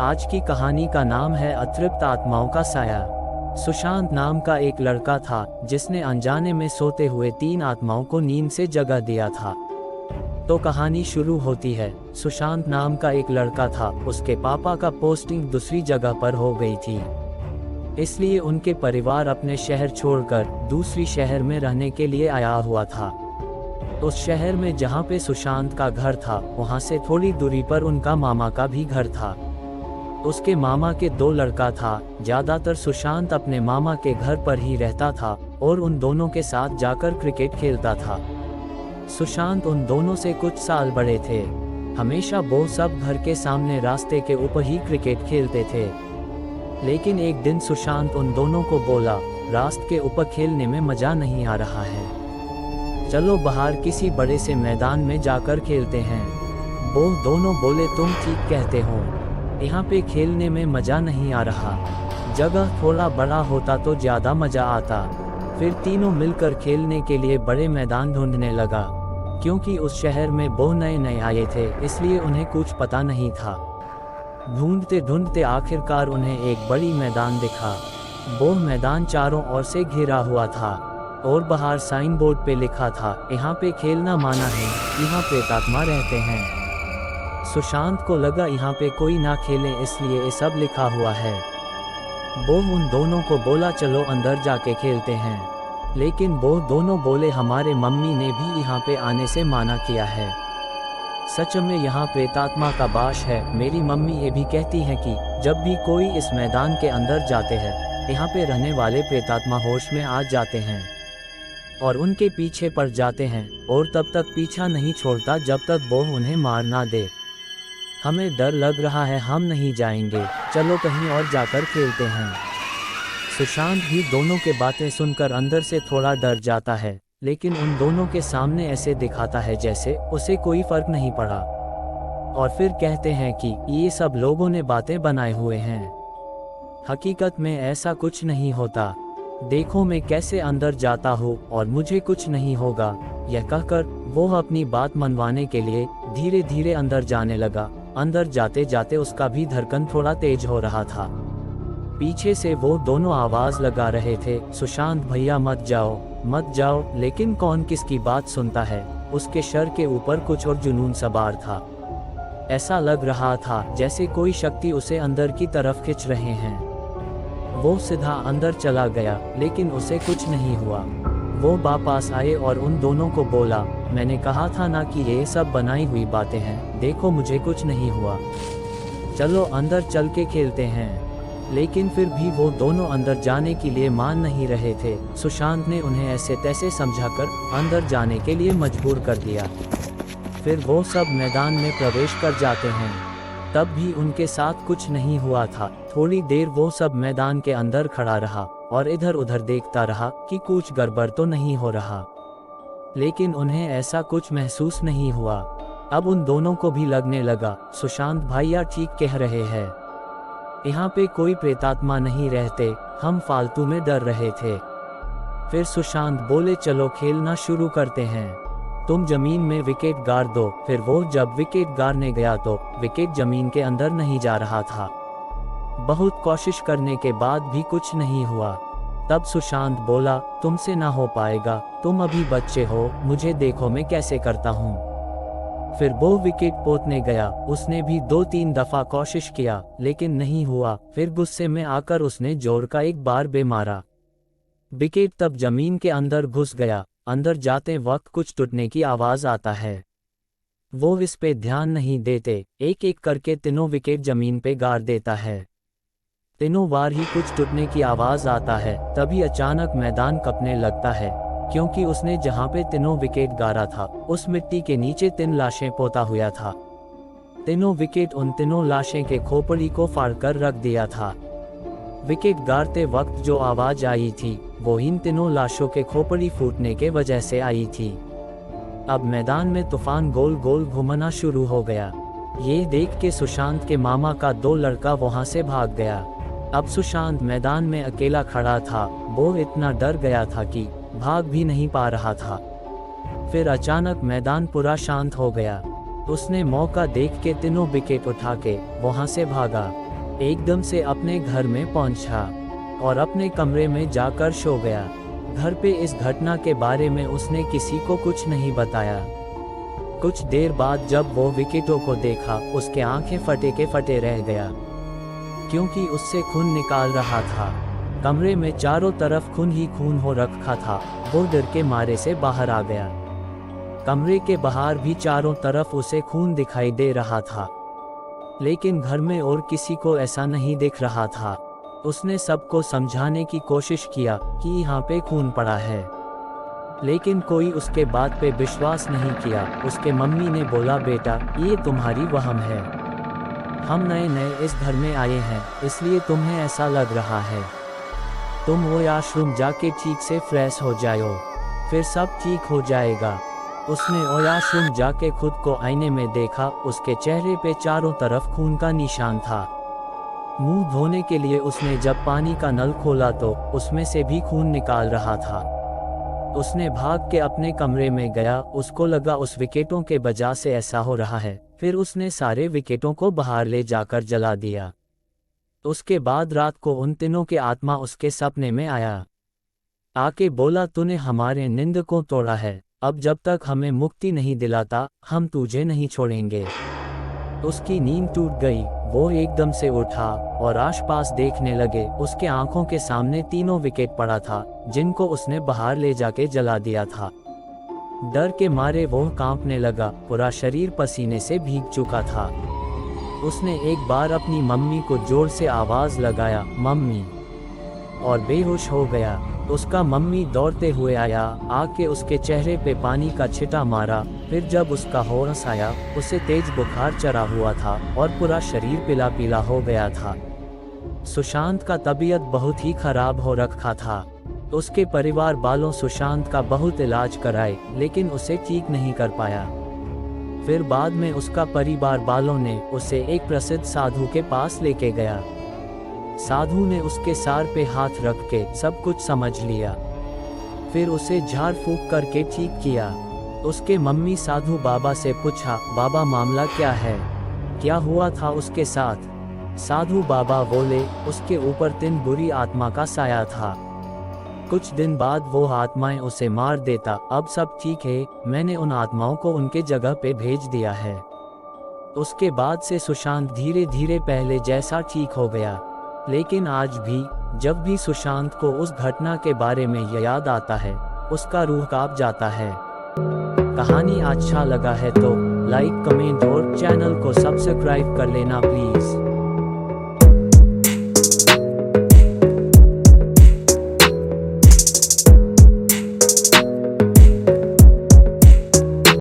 आज की कहानी का नाम है अतृप्त आत्माओं का साया। सुशांत नाम का एक लड़का था जिसने अनजाने में सोते हुए 3 आत्माओं को नींद से जगा दिया था। तो कहानी शुरू होती है। सुशांत नाम का एक लड़का था, उसके पापा का पोस्टिंग दूसरी जगह पर हो गई थी, इसलिए उनके परिवार अपने शहर छोड़कर दूसरी शहर में रहने के लिए आया हुआ था। उस शहर में जहाँ पे सुशांत का घर था, वहाँ से थोड़ी दूरी पर उनका मामा का भी घर था। उसके मामा के 2 लड़का था। ज़्यादातर सुशांत अपने मामा के घर पर ही रहता था और उन दोनों के साथ जाकर क्रिकेट खेलता था। सुशांत उन दोनों से कुछ साल बड़े थे। हमेशा वो सब घर के सामने रास्ते के ऊपर ही क्रिकेट खेलते थे। लेकिन एक दिन सुशांत उन दोनों को बोला, रास्ते के ऊपर खेलने में मज़ा नहीं आ रहा है, चलो बाहर किसी बड़े से मैदान में जाकर खेलते हैं। वो दोनों बोले, तुम ठीक कहते हो, यहाँ पे खेलने में मज़ा नहीं आ रहा, जगह थोड़ा बड़ा होता तो ज़्यादा मज़ा आता। फिर तीनों मिलकर खेलने के लिए बड़े मैदान ढूंढने लगा। क्योंकि उस शहर में वो नए आए थे, इसलिए उन्हें कुछ पता नहीं था। ढूंढते ढूंढते आखिरकार उन्हें एक बड़ी मैदान दिखा। वो मैदान चारों ओर से घिरा हुआ था और बाहर साइन बोर्ड पे लिखा था, यहाँ पे खेलना माना है, यहाँ प्रेतात्मा रहते हैं। सुशांत को लगा यहाँ पे कोई ना खेले, इसलिए ये सब लिखा हुआ है। वो उन दोनों को बोला, चलो अंदर जाके खेलते हैं। लेकिन वो दोनों बोले, हमारे मम्मी ने भी यहाँ पे आने से माना किया है। सच में यहाँ प्रेतात्मा का बास है। मेरी मम्मी ये भी कहती है कि जब भी कोई इस मैदान के अंदर जाते हैं, यहाँ पे रहने वाले प्रेतात्मा होश में आ जाते हैं और उनके पीछे पड़ जाते हैं और तब तक पीछा नहीं छोड़ता जब तक वो उन्हें मार ना दे। हमें डर लग रहा है, हम नहीं जाएंगे, चलो कहीं और जाकर खेलते हैं। सुशांत भी दोनों के बातें सुनकर अंदर से थोड़ा डर जाता है, लेकिन उन दोनों के सामने ऐसे दिखाता है जैसे उसे कोई फर्क नहीं पड़ा। और फिर कहते हैं कि ये सब लोगों ने बातें बनाए हुए हैं, हकीकत में ऐसा कुछ नहीं होता। देखो मैं कैसे अंदर जाता हूँ और मुझे कुछ नहीं होगा। यह कहकर वो अपनी बात मनवाने के लिए धीरे धीरे अंदर जाने लगा। अंदर जाते जाते उसका भी धड़कन थोड़ा तेज हो रहा था। पीछे से वो दोनों आवाज लगा रहे थे, सुशांत भैया मत जाओ मत जाओ। लेकिन कौन किसकी बात सुनता है। उसके सर के ऊपर कुछ और जुनून सवार था। ऐसा लग रहा था जैसे कोई शक्ति उसे अंदर की तरफ खींच रहे हैं। वो सीधा अंदर चला गया, लेकिन उसे कुछ नहीं हुआ। वो वापस आए और उन दोनों को बोला, मैंने कहा था ना कि ये सब बनाई हुई बातें हैं, देखो मुझे कुछ नहीं हुआ, चलो अंदर चल के खेलते हैं। लेकिन फिर भी वो दोनों अंदर जाने के लिए मान नहीं रहे थे। सुशांत ने उन्हें ऐसे तैसे समझाकर अंदर जाने के लिए मजबूर कर दिया। फिर वो सब मैदान में प्रवेश कर जाते हैं। तब भी उनके साथ कुछ नहीं हुआ था। थोड़ी देर वो सब मैदान के अंदर खड़ा रहा और इधर उधर देखता रहा कि कुछ गड़बड़ तो नहीं हो रहा, लेकिन उन्हें ऐसा कुछ महसूस नहीं हुआ। अब उन दोनों को भी लगने लगा, सुशांत भैया ठीक कह रहे हैं, यहाँ पे कोई प्रेतात्मा नहीं रहते, हम फालतू में डर रहे थे। फिर सुशांत बोले, चलो खेलना शुरू करते हैं, तुम जमीन में विकेट गाड़ दो। फिर वो जब विकेट गाड़ने गया तो विकेट जमीन के अंदर नहीं जा रहा था। बहुत कोशिश करने के बाद भी कुछ नहीं हुआ। तब सुशांत बोला, तुमसे ना हो पाएगा, तुम अभी बच्चे हो, मुझे देखो मैं कैसे करता हूँ। फिर वो विकेट पोतने गया। उसने भी 2-3 दफा कोशिश किया, लेकिन नहीं हुआ। फिर गुस्से में आकर उसने जोर का एक बार बे मारा। विकेट तब जमीन के अंदर घुस गया। अंदर जाते वक्त कुछ टूटने की आवाज आता है। वो इस पे ध्यान नहीं देते, एक एक करके तीनों विकेट जमीन पे गाड़ देता है। तीनों बार ही कुछ टूटने की आवाज आता है। तभी अचानक मैदान कँपने लगता है, क्योंकि उसने जहाँ पे तीनों विकेट गाड़ा था, उस मिट्टी के नीचे 3 लाशें पोता हुआ था। तीनों विकेट उन तीनों लाशें के खोपड़ी को फाड़कर रख दिया था। विकेट गाड़ते वक्त जो आवाज आई थी, वो इन तीनों लाशों के खोपड़ी फूटने के वजह से आई थी। अब मैदान में तूफान गोल गोल घूमना शुरू हो गया। ये देख के सुशांत के मामा का 2 लड़का वहां से भाग गया। अब सुशांत मैदान में अकेला खड़ा था। वो इतना डर गया था कि भाग भी नहीं पा रहा था। फिर अचानक मैदान पूरा शांत हो गया। उसने मौका देख के तीनों विकेट उठा के वहां से भागा। एकदम से अपने घर में पहुंचा और अपने कमरे में जाकर सो गया। घर पे इस घटना के बारे में उसने किसी को कुछ नहीं बताया। कुछ देर बाद जब वो विकेटों को देखा, उसके आंखें फटे के फटे रह गया, क्योंकि उससे खून निकाल रहा था। कमरे में चारों तरफ खून ही खून हो रखा था। वो डर के मारे से बाहर आ गया। कमरे के बाहर भी चारों तरफ उसे खून दिखाई दे रहा था, लेकिन घर में और किसी को ऐसा नहीं दिख रहा था। उसने सबको समझाने की कोशिश किया कि यहाँ पे खून पड़ा है, लेकिन कोई उसके बात पे विश्वास नहीं किया। उसके मम्मी ने बोला, बेटा ये तुम्हारी वहम है, हम नए नए इस घर में आए हैं, इसलिए तुम्हें ऐसा लग रहा है। तुम वो वॉशरूम जाके ठीक से फ्रेश हो जाओ, फिर सब ठीक हो जाएगा। उसने वॉशरूम जाके खुद को आईने में देखा। उसके चेहरे पे चारों तरफ खून का निशान था। मुंह धोने के लिए उसने जब पानी का नल खोला तो उसमें से भी खून निकाल रहा था। उसने भाग के अपने कमरे में गया। उसको लगा उस विकेटों के वजह से ऐसा हो रहा है। फिर उसने सारे विकेटों को बाहर ले जाकर जला दिया। उसके बाद रात को उन तीनों के आत्मा उसके सपने में आया। आके बोला, तूने हमारे नींद को तोड़ा है, अब जब तक हमें मुक्ति नहीं दिलाता हम तुझे नहीं छोड़ेंगे। उसकी नींद टूट गई। वो एकदम से उठा और आसपास देखने लगे। उसके आंखों के सामने तीनों विकेट पड़ा था, जिनको उसने बाहर ले जाके जला दिया था। डर के मारे वो कांपने लगा, पूरा शरीर पसीने से भीग चुका था। उसने एक बार अपनी मम्मी को जोर से आवाज लगाया, मम्मी, और बेहोश हो गया। उसका मम्मी दौड़ते हुए आया, आके उसके चेहरे पे पानी का छिटा मारा। फिर जब उसका होश आया, उसे तेज बुखार चढ़ा हुआ था और पूरा शरीर पीला पीला हो गया था। सुशांत का तबीयत बहुत ही खराब हो रखा था। उसके परिवार वालों सुशांत का बहुत इलाज कराए, लेकिन उसे ठीक नहीं कर पाया। फिर बाद में उसका परिवार वालों ने उसे एक प्रसिद्ध साधु के पास लेके गया। साधु ने उसके सर पे हाथ रख के सब कुछ समझ लिया, फिर उसे झाड़ फूंक करके ठीक किया। उसके मम्मी साधु बाबा से पूछा, बाबा मामला क्या है, क्या हुआ था उसके साथ? साधु बाबा बोले, उसके ऊपर 3 बुरी आत्मा का साया था। कुछ दिन बाद वो आत्माएं उसे मार देता। अब सब ठीक है, मैंने उन आत्माओं को उनके जगह पे भेज दिया है। उसके बाद से सुशांत धीरे धीरे पहले जैसा ठीक हो गया। लेकिन आज भी जब भी सुशांत को उस घटना के बारे में याद आता है, उसका रूह कांप जाता है। कहानी अच्छा लगा है तो लाइक, कमेंट और चैनल को सब्सक्राइब कर लेना प्लीज।